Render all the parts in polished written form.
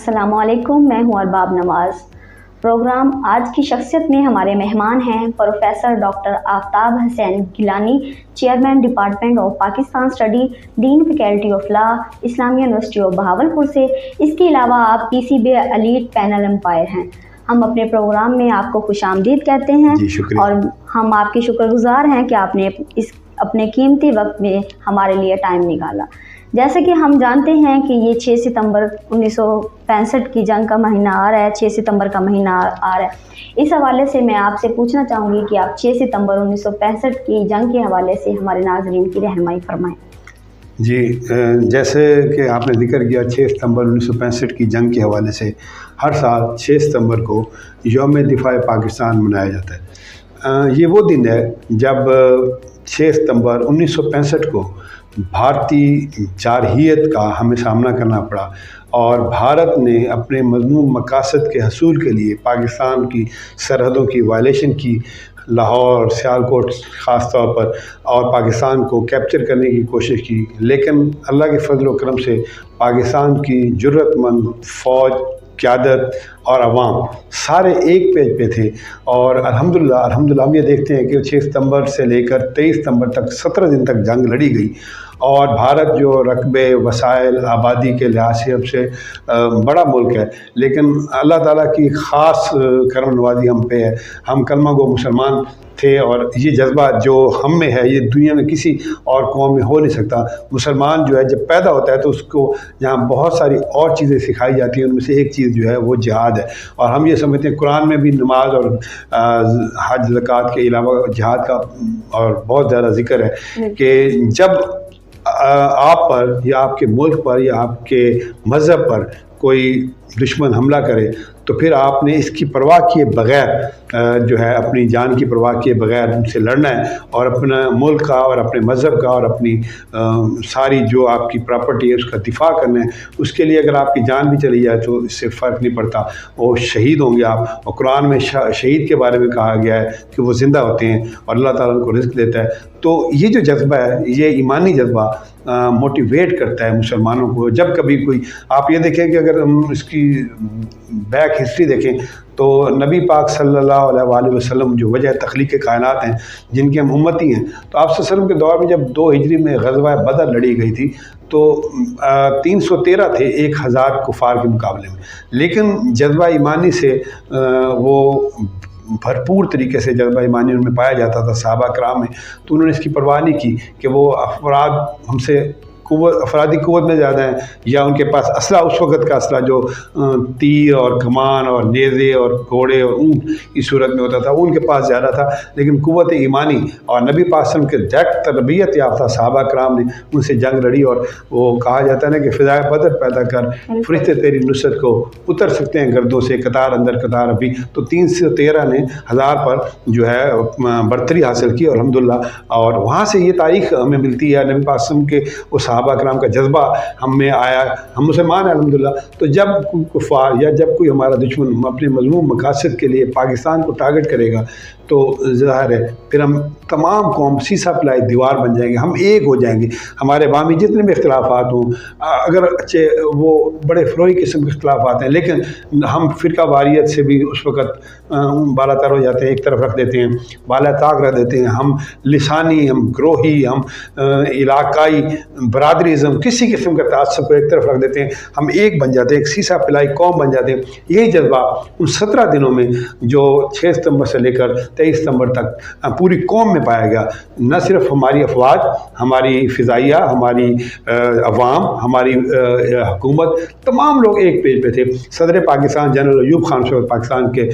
अस्सलामुअलैकुम, मैं हूँ अरबाब नवाज़। प्रोग्राम आज की शख्सियत में हमारे मेहमान हैं professor doctor Aftab Hussain Gilani, chairman department of Pakistan study, dean faculty of law, Islamia university of Bahawalpur से। इसके अलावा आप पीसीबी एलीट पैनल एम्पायर हैं। हम अपने प्रोग्राम में आपको खुशामदीद कहते हैं और हम आपके शुक्रगुजार हैं कि आपने इस अपने कीमती वक्त में हमारे लिए टाइम निकाला। जैसे कि हम जानते हैं कि ये 6 सितंबर 1965 की जंग का महीना आ रहा है, 6 सितंबर का महीना आ रहा है। इस हवाले से मैं आपसे पूछना चाहूँगी कि आप 6 सितंबर 1965 की जंग के हवाले से हमारे नाज़रीन की रहनुमाई फरमाएँ। जी, जैसे कि आपने जिक्र किया 6 सितंबर 1965 की जंग के हवाले से हर साल 6 सितंबर को यौम दिफा पाकिस्तान मनाया जाता है। ये वो दिन है जब 6 सितंबर 1965 को भारतीय जारहियत का हमें सामना करना पड़ा और भारत ने अपने मज़मूम मकासद के हसूल के लिए पाकिस्तान की सरहदों की वायलेशन की, लाहौर, सियालकोट ख़ास तौर पर, और पाकिस्तान को कैप्चर करने की कोशिश की। लेकिन अल्लाह के फजल व करम से पाकिस्तान की जुर्रतमंद फ़ौज, क़यादत और अवाम सारे एक पेज पे थे और अल्हम्दुलिल्लाह हम ये देखते हैं कि 6 सितंबर से लेकर 23 सितंबर तक 17 दिन तक जंग लड़ी गई और भारत जो रकबे, वसाइल, आबादी के लिहाज से सबसे बड़ा मुल्क है, लेकिन अल्लाह ताला की ख़ास करम नवाज़ी हम पे है। हम कलमा गो मुसलमान थे और ये जज्बा जो हम में है ये दुनिया में किसी और कौम में हो नहीं सकता। मुसलमान जो है जब पैदा होता है तो उसको यहाँ बहुत सारी और चीज़ें सिखाई जाती हैं, उनमें से एक चीज़ जो है वो जिहाद है। और हम ये समझते हैं कुरान में भी नमाज और हज ज़कात के अलावा जिहाद का और बहुत ज़्यादा जिक्र है कि जब आप पर या आपके मुल्क पर या आपके मज़हब पर कोई दुश्मन हमला करे तो फिर आपने इसकी परवाह किए बग़ैर जो है अपनी जान की परवाह किए बग़ैर उनसे लड़ना है और अपना मुल्क का और अपने मज़हब का और अपनी सारी जो आपकी प्रॉपर्टी है उसका दिफा करना है। उसके लिए अगर आपकी जान भी चली जाए तो इससे फ़र्क नहीं पड़ता, वो शहीद होंगे आप। और कुरान में शहीद के बारे में कहा गया है कि वो ज़िंदा होते हैं और अल्लाह ताला उनको रिज़्क़ देता है। तो ये जो जज्बा है, ये ईमानी जज्बा मोटिवेट करता है मुसलमानों को। जब कभी कोई, आप ये देखें कि अगर हम इसकी बैक हिस्ट्री देखें तो नबी पाक सल्लल्लाहु अलैहि वसल्लम जो वजह तख्लीक़ कायनात हैं, जिनके हम उम्मती हैं, तो आप सल्लल्लाहु अलैहि वसल्लम के दौर में जब 2 हिजरी में ग़ज़वा बदर लड़ी गई थी तो 313 थे 1000 कुफ़ार के मुकाबले में। लेकिन जज्बा ईमानी से वो भरपूर तरीके से जज्बा ईमानी उनमें पाया जाता था सहाबा कराम में, तो उन्होंने इसकी परवाह नहीं की कि वो अफराद हमसे अफरादी क़ुव्वत में ज़्यादा हैं या उनके पास असला, उस वक़्त का असला जो तीर और कमान और नेज़े और घोड़े और ऊँट की सूरत में होता था वो उनके पास ज़्यादा था। लेकिन क़ुव्वत ईमानी और नबी पाक सल्लल्लाहु अलैहि वसल्लम के डायरेक्ट तरबियत याफ्ता सहाबा कराम ने उनसे जंग लड़ी और वो कहा जाता है ना कि फ़िज़ाए बदर पैदा कर, फ़रिश्ते तेरी नुसरत को उतर सकते हैं गर्दों से, कतार अंदर कतार अभी। तो 313 ने 1000 पर जो है बरतरी हासिल की अल्हम्दुलिल्लाह। और वहाँ से ये तारीख़ हमें मिलती है नबी पाक सल्लल्लाहु अलैहि वसल्लम के उस सहाबा कराम का जज्बा हम में आया। हम मुसलमान हैं अल्हम्दुलिल्लाह। तो जब कोई कुफ़ार या जब कोई हमारा दुश्मन अपने मज़मूम मकासद के लिए पाकिस्तान को टारगेट करेगा तो ज़ाहिर है फिर हम तमाम कौम सीसा पिलाई दीवार बन जाएंगे, हम एक हो जाएंगे। हमारे बामी जितने भी इख्तिलाफ़ात हों, अगर अच्छे वो बड़े फ़रोई किस्म के इख्तिलाफ़ात हैं, लेकिन हम फ़िरका वारियत से भी उस वक़्त बालातर हो जाते हैं, एक तरफ रख देते हैं, बाला ताक रख देते हैं। हम लिसानी, हम ग्रोही, हम इलाकाई बरादरीज़म, किसी किस्म का तासुब को एक तरफ रख देते हैं, हम एक बन जाते हैं, एक सीसा पिलाई कौम बन जाते हैं। यही जज्बा उन 17 दिनों में जो 6 सितंबर से लेकर 23 सितंबर तक पूरी कौम में पाया गया। न सिर्फ हमारी अफवाज, हमारी फ़िज़ाइया, हमारी अवाम, हमारी हुकूमत, तमाम लोग एक पेज पे थे। सदर पाकिस्तान जनरल अयूब खान साहब पाकिस्तान के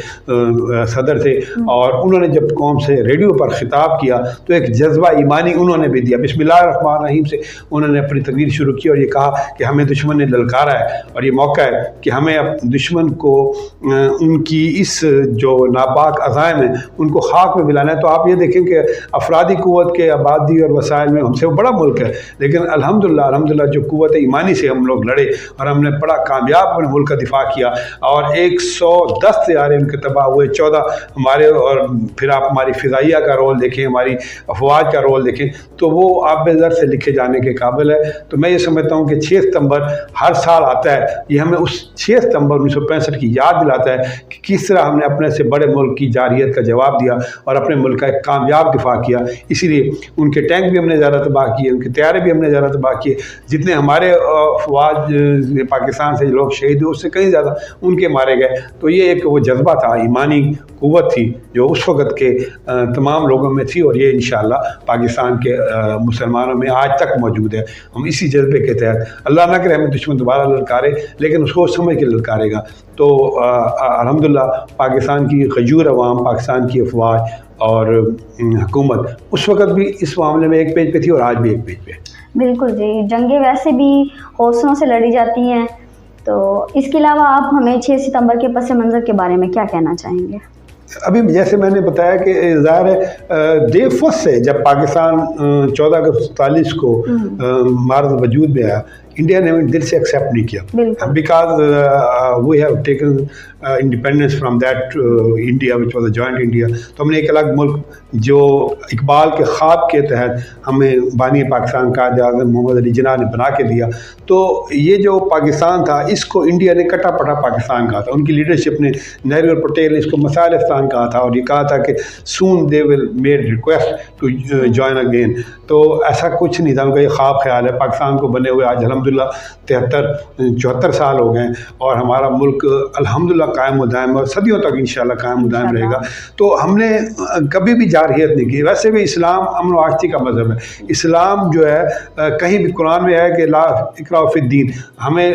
सदर थे और उन्होंने जब कौम से रेडियो पर ख़िताब किया तो एक जज्बा ईमानी उन्होंने भी दिया। बिस्मिल्लाहिर्रहमानिर्रहीम से उन्होंने अपनी तकरीर शुरू की और ये कहा कि हमें दुश्मन ने ललकारा है और ये मौका है कि हमें अब दुश्मन को उनकी इस जो नापाक अज़ाइम है उनको उनको खाक में मिलाना है। तो आप ये देखें कि अफरादी क़ुव्वत के आबादी और वसाइल में हमसे वो बड़ा मुल्क है, लेकिन अल्हम्दुलिल्लाह जो क़ुव्वत ईमानी से हम लोग लड़े और हमने बड़ा कामयाब अपने मुल्क का दिफा किया और 110 तैयारे उनके तबाह हुए, 14 हमारे, और फिर आप हमारी फ़िज़ाइया का रोल देखें, हमारी अफवाज का रोल देखें, तो वो आब-ए-ज़र से लिखे जाने के काबिल है। तो मैं ये समझता हूँ कि 6 सितंबर हर साल आता है, ये हमें उस 6 सितंबर 1965 की याद दिलाता है कि किस तरह हमने अपने से बड़े मुल्क की जारहियत का जवाब दिया और अपने मुल्क का एक कामयाब दिफा किया। इसीलिए उनके टैंक भी हमने ज़्यादा तबाह किए, उनके तैयारे भी हमने ज़्यादा तबाह किए, जितने हमारे अफवाज पाकिस्तान से लोग शहीद हुए उससे कहीं ज़्यादा उनके मारे गए। तो ये एक वो जज्बा था, ईमानी क़ुव्वत थी जो उस वक़्त के तमाम लोगों में थी और ये इंशाअल्लाह पाकिस्तान के मुसलमानों में आज तक मौजूद है। हम इसी जज्बे के तहत, अल्लाह ना करे हमें दुश्मन दोबारा ललकारे, लेकिन उसको समझ के ललकारेगा। तो अल्हम्दुलिल्लाह पाकिस्तान की गयूर अवाम, पाकिस्तान की अफवाज और हुकूमत उस वक़्त भी इस मामले में एक पेज पे थी और आज भी एक पेज पे है। बिल्कुल जी, जंगें वैसे भी हौसलों से लड़ी जाती हैं, तो इसके अलावा आप हमें 6 सितंबर के पस मंज़र के बारे में क्या कहना चाहेंगे? अभी जैसे मैंने बताया कि ज़ाहिर है डे फर्स्ट से जब पाकिस्तान 14 अगस्त 1947 को मार्ज वजूद में आया, इंडिया ने दिल से एक्सेप्ट नहीं किया, because we have taken independence from that India which was a joint India. तो हमने एक अलग मुल्क जो इकबाल के ख्वाब के तहत हमें बानी पाकिस्तान कायद आज़म मोहम्मद अली जिन्ना ने बना के दिया। तो ये जो पाकिस्तान था इसको इंडिया ने कटा पटा पाकिस्तान कहा था, उनकी लीडरशिप ने, नेहरू और पटेल ने इसको मसालिस्तान कहा था और ये कहा था कि soon they will made request to join again. तो ऐसा कुछ नहीं था, उनका ये ख्वाब ख्याल है। पाकिस्तान को बने हुए आज अल्हम्दुलिल्लाह 73-74 साल हो गए और हमारा मुल्क अल्हम्दुलिल्लाह कायम व दायम और सदियों तक इंशाअल्लाह कायम व दायम रहेगा। तो हमने कभी भी जारहियत नहीं की। वैसे भी इस्लाम अमन व आश्ती का मज़हब है। इस्लाम जो है कहीं भी कुरान में है कि ला इकराह फिद्दीन, हमें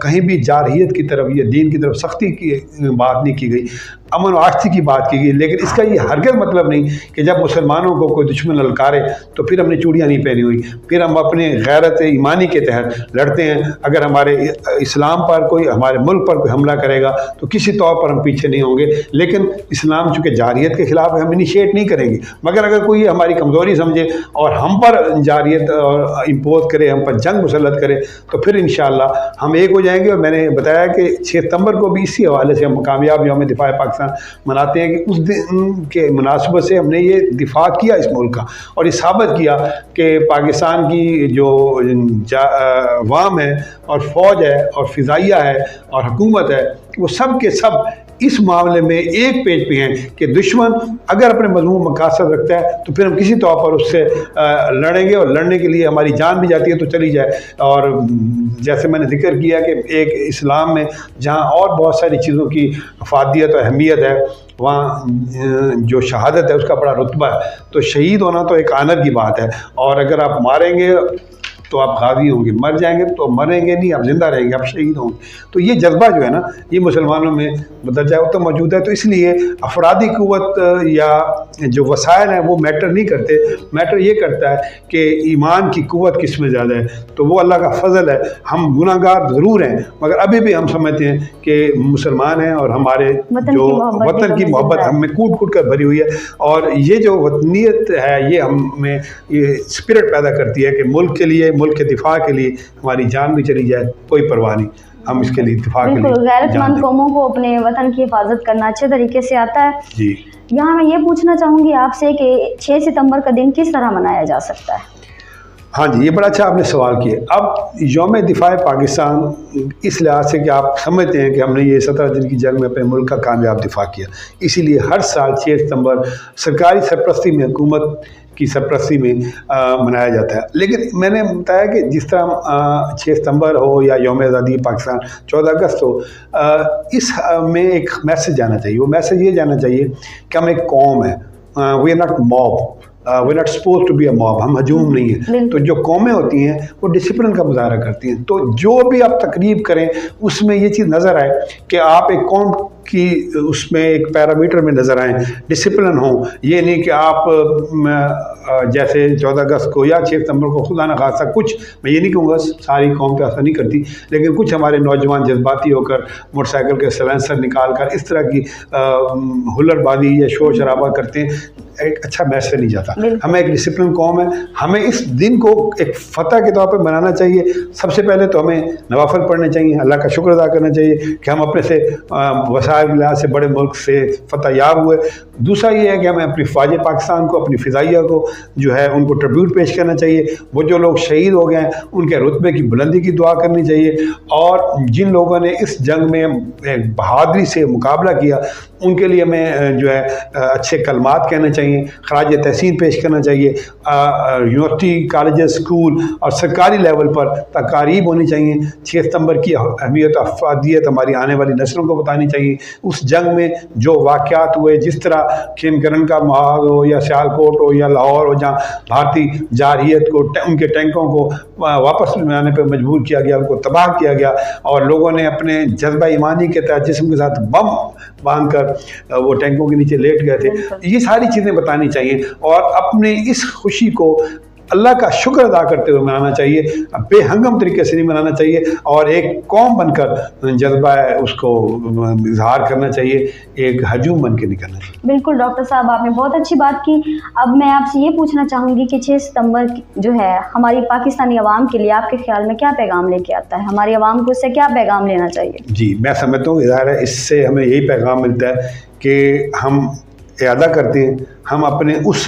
कहीं भी जारहियत की तरफ या दीन की तरफ सख्ती की बात नहीं की गई, अमन आश्ती की बात की गई। लेकिन इसका ये हरगिज़ मतलब नहीं कि जब मुसलमानों को कोई दुश्मन ललकारे तो फिर हमने चूड़ियाँ नहीं पहनी हुई, फिर हम अपने गैरत ईमानी के तहत लड़ते हैं। अगर हमारे इस्लाम पर कोई, हमारे मुल्क पर कोई हमला करेगा तो किसी तौर पर हम पीछे नहीं होंगे, लेकिन इस्लाम चूँकि जारहियत के ख़िलाफ़ हम इनिशिएट नहीं करेंगे। मगर अगर कोई हमारी कमज़ोरी समझे और हम पर जारहियत और इम्पोज करे, हम पर जंग मुसल्लत करे, तो फिर इंशाअल्लाह हम एक हो जाएंगे। और मैंने बताया कि 6 सितंबर को भी इसी हवाले से हम कामयाब यौम दिफा पाकिस्तान मनाते हैं कि उस दिन के मुनासिबत से हमने ये दिफा किया इस मुल्क का और ये साबित किया कि पाकिस्तान की जो अवाम है और फ़ौज है और फ़िज़ाइया है और हुकूमत है, वो सब के सब इस मामले में एक पेज पे हैं कि दुश्मन अगर अपने मज़मूम मकासद रखता है तो फिर हम किसी तौर पर उससे लड़ेंगे और लड़ने के लिए हमारी जान भी जाती है तो चली जाए। और जैसे मैंने जिक्र किया कि एक इस्लाम में जहाँ और बहुत सारी चीज़ों की अफादियत और अहमियत है, वहाँ जो शहादत है उसका बड़ा रुतबा है। तो शहीद होना तो एक आनर की बात है, और अगर आप मारेंगे तो आप गाजी होंगे, मर जाएंगे तो मरेंगे नहीं, आप जिंदा रहेंगे, आप शहीद होंगे। तो ये जज्बा जो है ना, ये मुसलमानों में बदरजा तो मौजूद है। तो इसलिए अफरादी क़ुव्वत या जो वसाइल हैं वो मैटर नहीं करते, मैटर ये करता है कि ईमान की क़ुव्वत किस में ज़्यादा है। तो वो अल्लाह का फ़ज़ल है। हम गुनाहगार ज़रूर हैं, मगर अभी भी हम समझते हैं कि मुसलमान हैं और हमारे जो वतन की मोहब्बत हमें कूट कूट कर भरी हुई है। और ये जो वतनीयत है ये हमें ये स्पिरिट पैदा करती है कि मुल्क के लिए, मुल्क के दिफा के लिए हमारी जान भी चली जाए, कोई परवाह नहीं, हम इसके लिए दिफा के लिए। गैरतमंद कौमों को अपने वतन की हिफाजत करना अच्छे तरीके से आता है जी। यहाँ मैं ये पूछना चाहूँगी आपसे कि 6 सितंबर का दिन किस तरह मनाया जा सकता है? हाँ जी, ये बड़ा अच्छा आपने सवाल किया। अब यौम दिफा पाकिस्तान इस लिहाज से कि आप समझते हैं कि हमने ये 17 दिन की जंग में अपने मुल्क का कामयाब दिफा किया, इसीलिए हर साल 6 सितंबर सरकारी सरपरस्ती में, हुकूमत की सरपरस्ती में मनाया जाता है। लेकिन मैंने बताया कि जिस तरह 6 सितंबर हो या यौम आज़ादी पाकिस्तान 14 अगस्त हो, इस में एक मैसेज जाना चाहिए। वो मैसेज ये जाना चाहिए कि हम एक कौम है, we are not mob, we not suppose to be a mob, हम हजूम नहीं है। तो जो कौमें होती हैं वो डिसिप्लिन का मुजाहरा करती हैं। तो जो भी आप तकरीब करें उसमें ये चीज़ नज़र आए कि आप एक कौम की उसमें एक पैरामीटर में नज़र आएँ, डिसिप्लिन हो। ये नहीं कि आप जैसे 14 अगस्त को या 6 सितंबर को खुदा न खासा कुछ, मैं ये नहीं कहूँगा सारी कौम तो ऐसा नहीं करती, लेकिन कुछ हमारे नौजवान जज्बाती होकर मोटरसाइकिल के सलेंसर निकाल कर इस तरह की हुल्लड़बाजी या शोर शराबा करते हैं, एक अच्छा मैसेज नहीं जाता। हमें एक डिसिप्लिन कौम है, हमें इस दिन को एक फ़तह के तौर पे मनाना चाहिए। सबसे पहले तो हमें नवाफिल पढ़ने चाहिए, अल्लाह का शुक्र अदा करना चाहिए कि हम अपने से वसाइल के लिहाज से बड़े मुल्क से फ़तह याब हुए। दूसरा ये है कि हमें अपनी फ़ौज पाकिस्तान को, अपनी फ़िज़ाइया को जो है उनको ट्रिब्यूट पेश करना चाहिए। वो जो लोग शहीद हो गए हैं उनके रुतबे की बुलंदी की दुआ करनी चाहिए, और जिन लोगों ने इस जंग में बहादुरी से मुकाबला किया उनके लिए हमें जो है अच्छे कलमात कहने चाहिए, खराज तहसीन पेश करना चाहिए। यूनिवर्सिटी, कॉलेजेस, स्कूल और सरकारी लेवल पर तकारीब होनी चाहिए। 6 सितंबर की अहमियत, अफादियत हमारी आने वाली नस्लों को बतानी चाहिए। उस जंग में जो वाक़यात हुए, जिस तरह खेमकरन का महाल हो या सियालकोट हो या लाहौर हो, जहाँ भारतीय जारहियत को, उनके टैंकों को वापस आने पर मजबूर किया गया, उनको तबाह किया गया, और लोगों ने अपने जज्बा ईमानी के तहत जिस्म के साथ बम बांध कर वो टैंकों के नीचे लेट गए थे। ये सारी चीज़ें बतानी चाहिए, और अपने इस खुशी को अल्लाह का शुक्र अदा करते हुए मनाना चाहिए, बेहंगम तरीके से नहीं मनाना चाहिए, और एक कौम बनकर जज्बा है उसको इजहार करना चाहिए, एक हजूम बन के निकलना चाहिए। बिल्कुल डॉक्टर साहब, आपने बहुत अच्छी बात की। अब मैं आपसे ये पूछना चाहूँगी कि 6 सितंबर जो है हमारी पाकिस्तानी अवाम के लिए आपके ख्याल में क्या पैगाम लेके आता है? हमारी अवाम को इससे क्या पैगाम लेना चाहिए? जी, मैं समझता हूँ ज़ाहिर है इससे हमें यही पैगाम मिलता है कि हम इरादा करते हैं, हम अपने उस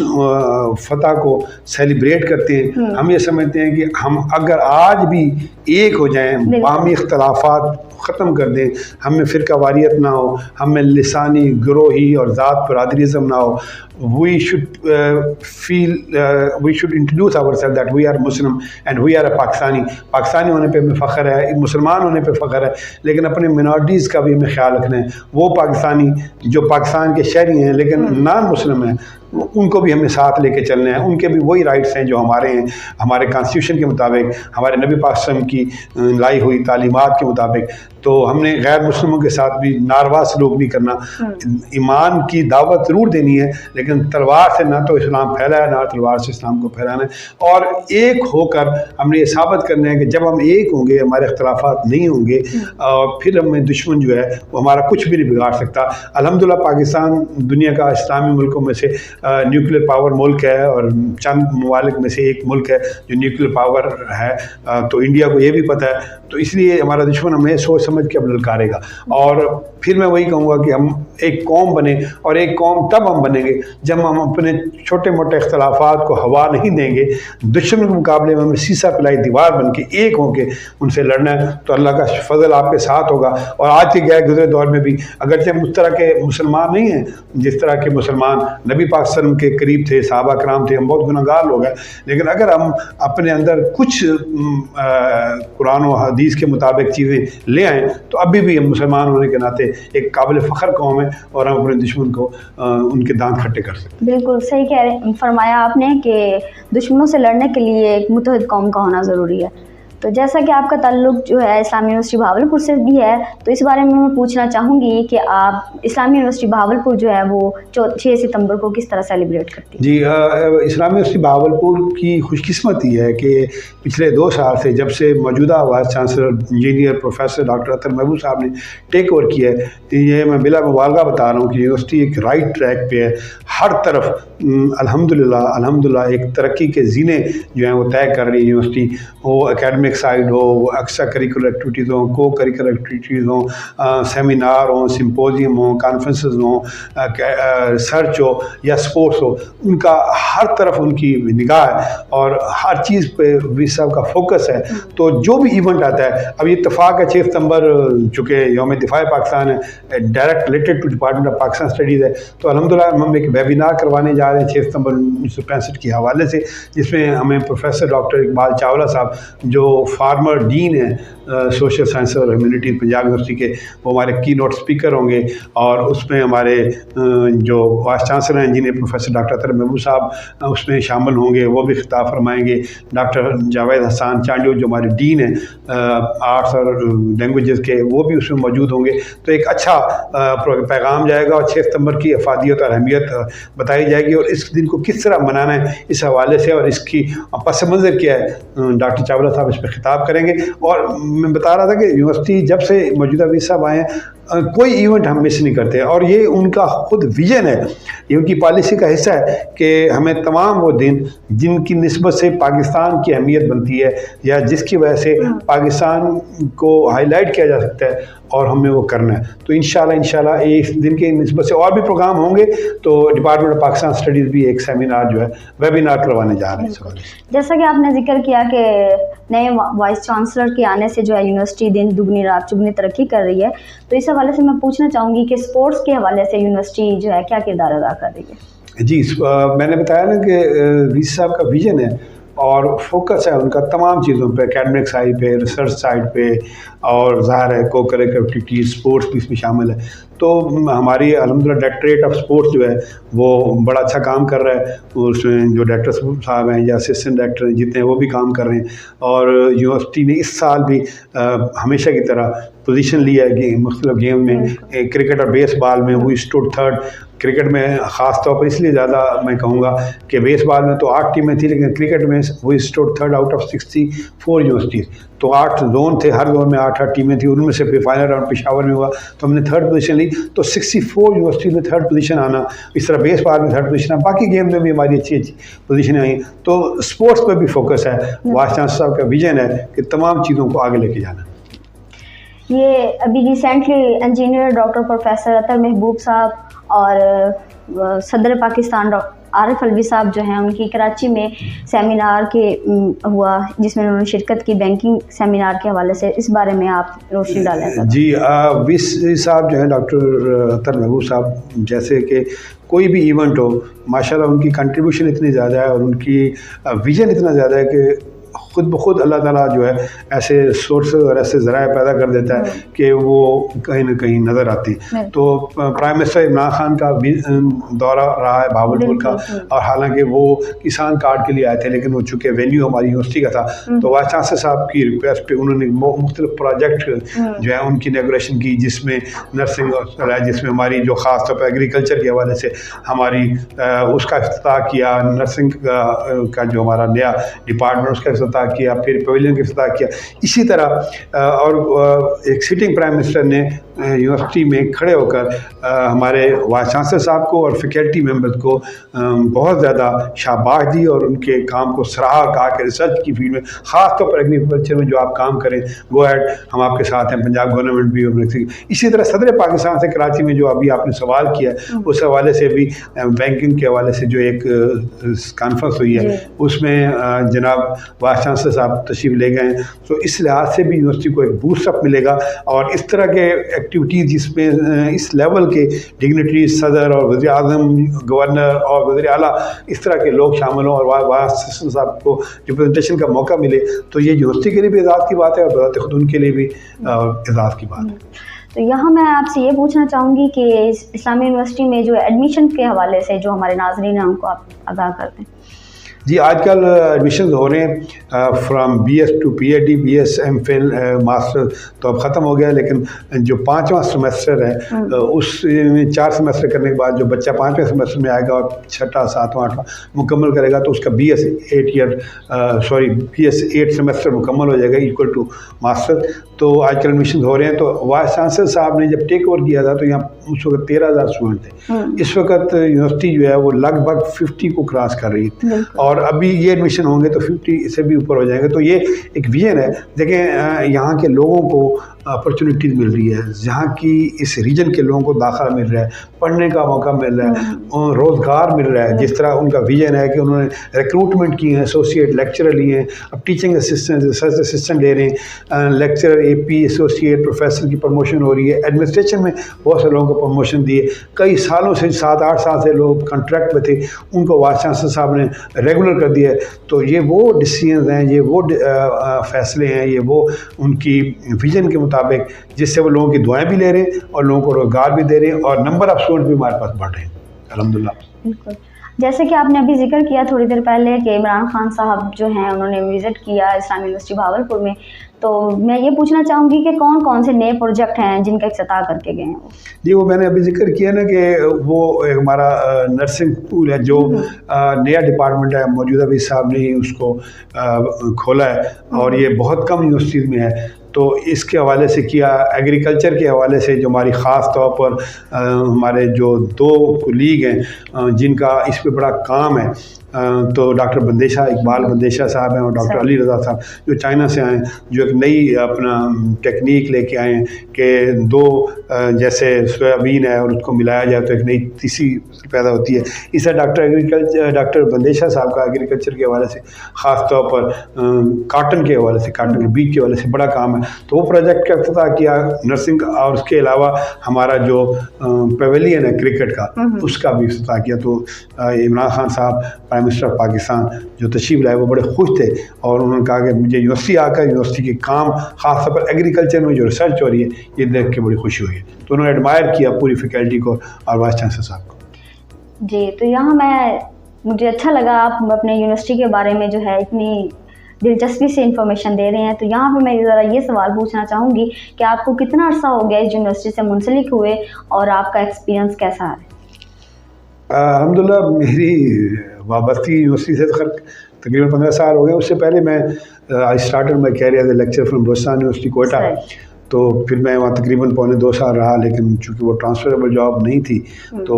फ़तह को सेलिब्रेट करते हैं। हम ये समझते हैं कि हम अगर आज भी एक हो जाएं, बामी इख्तलाफात ख़त्म कर दें, हमें फ़िरकावारियत ना हो, हमें लिसानी, गिरोही और ज़ात बरादरीज़म ना हो, we should introduce ourselves that we are Muslim and we are a Pakistani होने पे हमें फ़ख्र है, मुसलमान होने पे फ़ख्र है, लेकिन अपने मिनॉरिटीज़ का भी हमें ख्याल रखना है। वो पाकिस्तानी जो पाकिस्तान के शहरी हैं लेकिन नॉन मुस्लिम हैं, उनको भी हमें साथ लेके चलना है। उनके भी वही राइट्स हैं जो हमारे हैं, हमारे कॉन्स्टिट्यूशन के मुताबिक, हमारे नबी पाक सल्लल्लाहु अलैहि वसल्लम की लाई हुई तालीमात के मुताबिक। तो हमने गैर मुस्लिमों के साथ भी नारवा सलूक नहीं करना। ईमान की दावत ज़रूर देनी है, लेकिन तलवार से ना तो इस्लाम फैला है, ना तलवार से इस्लाम को फैलाना है। और एक होकर हमने ये साबित करना है कि जब हम एक होंगे, हमारे अख्तलाफात नहीं होंगे, और फिर हमें दुश्मन जो है वो हमारा कुछ भी नहीं बिगाड़ सकता। अल्हम्दुलिल्लाह पाकिस्तान दुनिया का इस्लामी मुल्कों में से न्यूक्लियर पावर मुल्क है, और चंद ममालिक में से एक मुल्क है जो न्यूक्लियर पावर है। तो इंडिया को ये भी पता है, तो इसलिए हमारा दुश्मन हमें सोच समझ के अब ललकारेगा। और फिर मैं वही कहूँगा कि हम एक कौम बने, और एक कौम तब हम बनेंगे जब हम अपने छोटे मोटे इख्तलाफात को हवा नहीं देंगे। दुश्मन के मुकाबले में हमें सीसा पिलाई दीवार बन के एक होकर उनसे लड़ना है, तो अल्लाह का फजल आपके साथ होगा। और आज के गए गुजरे दौर में भी अगरचे हम उस तरह के मुसलमान नहीं हैं जिस तरह के मुसलमान नबी पाक सल्लल्लाहु अलैहि वसल्लम के करीब थे, सहाबा कराम थे, हम बहुत गुनहगार लोग हैं, लेकिन अगर हम अपने अंदर कुछ कुरान और हदीस के मुताबिक चीज़ें ले आएँ तो अभी भी हम मुसलमान होने के नाते एक काबिल फ़ख्र कौम है, और हम अपने दुश्मन को उनके दांत खट्टे कर सकते हैं। बिल्कुल सही कह रहे फरमाया आपने कि दुश्मनों से लड़ने के लिए एक मुत्तहिद कौम का होना ज़रूरी है। तो जैसा कि आपका ताल्लुक़ जो है इस्लामी यूनिवर्सिटी भावलपुर से भी है, तो इस बारे में मैं पूछना चाहूँगी कि आप इस्लामी यूनिवर्सिटी भावलपुर जो है वो 6 सितंबर को किस तरह सेलिब्रेट करती है? जी, इस्लामी यूनिवर्सिटी भावलपुर की खुशकिस्मती है कि पिछले 2 साल से जब से मौजूदा vice chancellor engineer professor doctor Atar Mehboob साहब ने टेक ओवर किया है, तो ये मैं बिला मुबालगा बता रहा हूँ कि यूनिवर्सिटी एक राइट ट्रैक पे है। हर तरफ अल्हम्दुलिल्लाह एक तरक्की के ज़ीने जो हैं वो तय कर रही है यूनिवर्सिटी। वो एकेडमिक साइड हो, वो एक्स्ट्रा करिकुलर एक्टिविटीज़ हों, को करिकुलर एक्टिविटीज़ हों, सेमिनार हों, सिम्पोजियम हों, कॉन्फ्रेंसेस हों, रिसर्च हो या स्पोर्ट्स हो, उनका हर तरफ उनकी निगाह है और हर चीज़ पे वी साहब का फोकस है। तो जो भी इवेंट आता है, अब ये इत्तफाक है 6 सितंबर चूँकि यौम दिफा पाकिस्तान है, direct related to department of Pakistan studies है, तो अल्हम्दुलिल्लाह हम एक वेबिनार करवाने जा जा रहे हैं 6 सितंबर 1965 के हवाले से, जिसमें हमें प्रोफेसर डॉक्टर इकबाल चावला साहब जो फार्मर डीन हैं सोशल साइंस और ह्यूमैनिटी पंजाब यूनिवर्सिटी के, वो हमारे की नोट स्पीकर होंगे। और उसमें हमारे जो वाइस चांसलर हैं जिन्हें प्रोफेसर डॉक्टर अतर महबूब साहब उसमें शामिल होंगे, वो भी खिताब फरमाएंगे। डॉक्टर जावेद हसन चांडियो जो हमारे डीन हैं आर्ट्स और लैंग्वेजेस के, वो भी उसमें मौजूद होंगे। तो एक अच्छा पैगाम जाएगा और 6 सितंबर की अफादियत और अहमियत बताई जाएगी और इस दिन को किस तरह मनाना है इस हवाले से और इसकी पस मंज़र क्या है, डॉक्टर चावला साहब इस पर खिताब करेंगे। और मैं बता रहा था कि यूनिवर्सिटी जब से मौजूदा वीर साहब आए हैं कोई इवेंट हम मिस नहीं करते और ये उनका खुद विजन है, ये उनकी पॉलिसी का हिस्सा है कि हमें तमाम वो दिन जिनकी निस्बत से पाकिस्तान की अहमियत बनती है या जिसकी वजह से पाकिस्तान को हाईलाइट किया जा सकता है और हमें वो करना है। तो इंशाल्लाह इस दिन के निस्बत से और भी प्रोग्राम होंगे। तो डिपार्टमेंट ऑफ पाकिस्तान स्टडीज़ भी एक सेमिनार जो है वेबिनार करवाने जा रहे हैं। जैसा कि आपने जिक्र किया कि नए वाइस चांसलर के आने से जो है यूनिवर्सिटी दिन दुगनी रात चुगनी तरक्की कर रही है, तो इस हवाले से मैं पूछना चाहूँगी कि स्पोर्ट्स के हवाले से यूनिवर्सिटी जो है क्या किरदार अदा कर रही है? जी, मैंने बताया ना कि वीसी साहब का विजन है और फोकस है उनका तमाम चीज़ों पे, एकेडमिक साइड पे, रिसर्च साइड पे, और ज़ाहिर है को करिकुलर एक्टिविटीज़ स्पोर्ट्स भी इसमें शामिल है। तो हमारी अल्हम्दुलिल्लाह डायरेक्टरेट ऑफ स्पोर्ट्स जो है वो बड़ा अच्छा काम कर रहा है। उसमें जो डायरेक्टर साहब हैं या असिस्टेंट डायरेक्टर हैं जितने, वो भी काम कर रहे हैं। और यूनिवर्सिटी ने इस साल भी हमेशा की तरह पोजीशन लिया है कि मुख्तलिफ गेम में, क्रिकेट और बेसबॉल में वो स्टूड थर्ड। क्रिकेट में ख़ास तौर पर इसलिए ज़्यादा मैं कहूँगा कि बेसबॉल में तो 8 टीमें थी, लेकिन क्रिकेट में वो stood third out of 64 universities. तो 8 जोन थे, हर जोन में 8 टीमें थी, उनमें से फिर फाइनल राउंड पेशावर में हुआ तो हमने 3rd पोजीशन ली। तो 64 यूनिवर्सिटी में 3rd पोजीशन आना, इस तरह बेसबॉल में 3rd पोजीशन आना, बाकी गेम में भी हमारी अच्छी पोजीशनें आई। तो स्पोर्ट्स पर भी फोकस है। वाइस चांसलर साहब का विजन है कि तमाम चीज़ों को आगे लेके जाना। ये अभी रिसेंटली इंजीनियर डॉक्टर प्रोफेसर अतर महबूब साहब और सदर पाकिस्तान आरिफ अलवी साहब जो हैं, उनकी कराची में सेमिनार के हुआ जिसमें उन्होंने शिरकत की बैंकिंग सेमिनार के हवाले से, इस बारे में आप रोशनी डालें। जी, वीसी साहब जो हैं डॉक्टर अतर महबूब साहब, जैसे कि कोई भी इवेंट हो, माशाल्लाह उनकी कंट्रीब्यूशन इतनी ज़्यादा है और उनकी विज़न इतना ज़्यादा है कि खुद ब खुद अल्लाह ताला जो है ऐसे सोर्सेज और ऐसे ज़राए पैदा कर देता है कि वो कहीं ना कहीं नज़र आती। तो प्राइम मिनिस्टर इमरान खान का दौरा रहा है भावलपुर का, और हालांकि वो किसान कार्ड के लिए आए थे, लेकिन वो चूँकि वेन्यू हमारी यूनिवर्सिटी का था तो वाइस चांसलर साहब की रिक्वेस्ट पे उन्होंने मुख्तलिफ प्रोजेक्ट जो है उनकी इनॉग्रेशन की, जिसमें नर्सिंग है, जिसमें हमारी जो ख़ास तौर पर एग्रीकल्चर के हवाले से हमारी उसका इफ्तिताह किया, नर्सिंग का जो हमारा नया डिपार्टमेंट उसका इफ्तिताह किया, फिर पवेलियन का इफ्तिताह किया। इसी तरह और एक सिटिंग प्राइम मिनिस्टर ने यूनिवर्सिटी में खड़े होकर हमारे वाइस चांसलर साहब को और फैकल्टी मेंबर्स को बहुत ज़्यादा शाबाश दी और उनके काम को सराहा, कहा कि रिसर्च की फील्ड में ख़ास तौर पर एग्रीकल्चर में जो आप काम करें गो अहेड, हम आपके साथ हैं, पंजाब गवर्नमेंट भी। इसी तरह सदर पाकिस्तान से कराची में जो अभी आपने सवाल किया उस हवाले से भी बैंकिंग के हवाले से जो एक कॉन्फ्रेंस हुई है उसमें जनाब वाइस चांसलर साहब तशरीफ़ ले गए हैं। तो इस लिहाज से भी यूनिवर्सिटी को एक बूस्टअप मिलेगा और इस तरह के एक्टिविटीज़ जिसमें इस लेवल के डिग्निटरी सदर और वज़ीर आज़म, गवर्नर और वज़ीर आला इस तरह के लोग शामिल हों और वाइस चांसलर साहब को रिप्रेजेंटेशन का मौका मिले, तो ये यूनिवर्सिटी के लिए भी एजाज़ की बात है और बज़ात खुद उनके लिए भी एजाज़ की बात है। तो यहाँ मैं आपसे ये पूछना चाहूँगी कि इस्लामी यूनिवर्सिटी में जो एडमिशन के हवाले से जो हमारे नाज़रीन हैं उनको आप आगाह कर दें। जी, आजकल एडमिशन हो रहे हैं from BS to PhD, BS MPhil master तो अब ख़त्म हो गया, लेकिन जो 5वां सेमेस्टर है उसमें 4 सेमेस्टर करने के बाद जो बच्चा 5वें सेमेस्टर में आएगा और 6वां 7वां 8वां मुकम्मल करेगा तो उसका BS 8 सेमेस्टर मुकम्मल हो जाएगा इक्वल टू मास्टर। तो आजकल एडमिशन हो रहे हैं। तो वाइस चांसलर साहब ने जब टेक ओवर किया था तो यहाँ उस वक्त 13,000 स्टूडेंट थे। इस वक्त यूनिवर्सिटी जो है वो लगभग 50 को क्रॉस कर रही है और अभी ये एडमिशन होंगे तो 50 से भी ऊपर हो जाएंगे। तो ये एक विजन है। देखें, यहाँ के लोगों को अपॉर्चुनिटीज़ मिल रही है, जहाँ की इस रीजन के लोगों को दाखिला मिल रहा है, पढ़ने का मौका मिल रहा है, रोज़गार मिल रहा है। जिस तरह उनका विजन है कि उन्होंने रिक्रूटमेंट की है, एसोसिएट लेक्चरर लिए हैं, अब टीचिंग असिस्टेंट, रिसर्च असिस्टेंट ले रहे हैं, लेक्चरर AP एसोसिएट प्रोफेसर की प्रमोशन हो रही है, एडमिनिस्ट्रेशन में बहुत से लोगों को प्रमोशन दिए। कई सालों से 7-8 साल से लोग कॉन्ट्रैक्ट में थे, उनको वाइस चांसलर साहब ने रेगुलर कर दिया है। तो ये वो डिसीजन हैं, ये वो फैसले हैं, ये वो उनकी विजन के मुताबिक जिससे वो लोगों की दुआएं भी ले रहे हैं और लोगों को रोज़गार भी दे रहे हैं और नंबर ऑफ़ स्टूडेंट भी हमारे पास बढ़ रहे हैं अल्हम्दुलिल्लाह। बिल्कुल, जैसे कि आपने अभी जिक्र किया थोड़ी देर पहले कि इमरान खान साहब जो हैं उन्होंने विज़िट किया इस्लामिक यूनिवर्सिटी भावलपुर में, तो मैं ये पूछना चाहूँगी कि कौन कौन से नए प्रोजेक्ट हैं जिनका इफ्तिताह करके गए हैं वो? जी, वो मैंने अभी जिक्र किया ना कि वो एक हमारा नर्सिंग स्कूल है जो नया डिपार्टमेंट है, मौजूदा भी साहब ने ही उसको खोला है और ये बहुत कम यूनिवर्सिटीज़ में है। तो इसके हवाले से किया, एग्रीकल्चर के हवाले से जो हमारी ख़ास तौर पर हमारे जो 2 कुलीग हैं जिनका इस पे बड़ा काम है, तो डॉक्टर बंदेशा, इकबाल बंदेशा साहब हैं और डॉक्टर अली रज़ा साहब जो चाइना से आए हैं, जो एक नई अपना टेक्निक लेके आए हैं कि 2 जैसे सोयाबीन है और उसको मिलाया जाए तो एक नई तीसरी पैदा होती है। इस डॉक्टर बंदेशा साहब का एग्रीकल्चर के हवाले से ख़ास तौर पर काटन के हवाले से, काटन के बीज के हवाले से बड़ा काम है। तो वो प्रोजेक्ट का इफ्तिताह किया नर्सिंग, और उसके अलावा हमारा जो पेवेलियन है क्रिकेट का, उसका भी इफ्तिताह किया। तो इमरान खान साहब प्राइम मिनिस्टर ऑफ पाकिस्तान जो तशरीफ़ लाए वो बड़े खुश थे और उन्होंने कहा कि मुझे यूनिवर्सिटी आकर यूनिवर्सिटी के काम ख़ास तौर पर एग्रीकल्चर में जो रिसर्च हो रही है ये देख के बड़ी खुशी हुई है। तो उन्होंने एडमायर किया पूरी फैकल्टी को और वाइस चांसलर साहब को। जी, तो यहाँ मुझे अच्छा लगा आप अपने यूनिवर्सिटी के बारे में जो है इतनी दिलचस्पी से इंफॉर्मेशन दे रहे हैं। तो यहाँ पे मैं ज़रा ये सवाल पूछना चाहूँगी कि आपको कितना अर्सा हो गया इस यूनिवर्सिटी से मुंसलिक हुए और आपका एक्सपीरियंस कैसा है? अल्हम्दुलिल्लाह मेरी वाबस्ती यूनिवर्सिटी से तकरीबन 15 साल हो गए। उससे पहले मैं I started my career as a lecture from Balochistan university Quetta. तो फिर मैं वहाँ तकरीबन पौने 2 साल रहा, लेकिन चूँकि वो ट्रांसफरेबल जॉब नहीं थी तो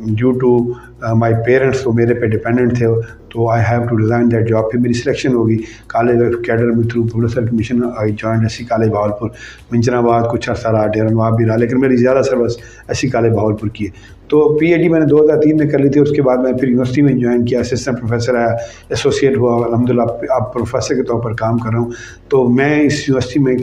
ड्यू टू माई पेरेंट्स, वो मेरे पे डिपेंडेंट थे, तो I have to resign that job. फिर मेरी सिलेक्शन होगी कॉलेज ऑफ कैडर में through professor commission. I join SC college Bahawalpur, Minchinabad कुछ अर्सा रहा, डेरा नवाब भी रहा, लेकिन मेरी ज़्यादा सर्विस एससी कॉलेज भावलपुर की है। तो PhD मैंने 2003 में कर ली थी। उसके बाद मैं फिर यूनिवर्सिटी में ज्वाइन किया, असिस्टेंट प्रोफेसर आया, एसोसिएट हुआ, अल्हम्दुलिल्लाह अब प्रोफेसर के तौर पर काम कर रहा हूँ। तो मैं इस यूनिवर्सिटी में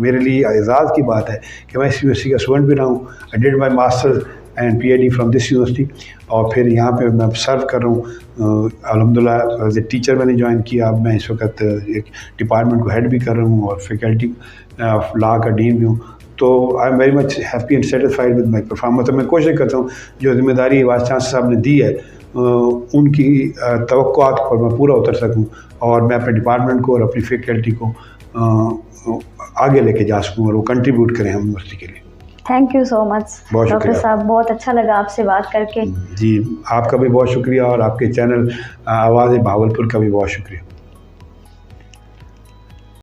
मेरे लिए एजाज़ की बात है कि मैं इस यूनिवर्सिटी का स्टूडेंट भी रहा हूँ। I did my masters and PhD from this university और फिर यहाँ पे मैं सर्व कर रहा हूँ अल्हम्दुलिल्लाह एज ए टीचर मैंने ज्वाइन किया। अब मैं इस वक्त एक डिपार्टमेंट को हेड भी कर रहा हूँ और फैकल्टी ऑफ लॉ का डीन भी हूँ। तो I am very much happy and satisfied with my performance. मैं कोशिश करता हूँ जो जिम्मेदारी वाइस चांसलर साहब ने दी है उनकी तवक्कुआत पर मैं पूरा उतर सकूँ और मैं अपने डिपार्टमेंट को और अपनी फैकल्टी को आगे लेके जा सकूँ और वो कंट्रीब्यूट करें हम यूनिवर्सिटी के लिए। Thank you so much doctor साहब, बहुत अच्छा लगा आपसे बात करके। जी, आपका भी बहुत शुक्रिया और आपके चैनल आवाज़ भावलपुर का भी बहुत शुक्रिया।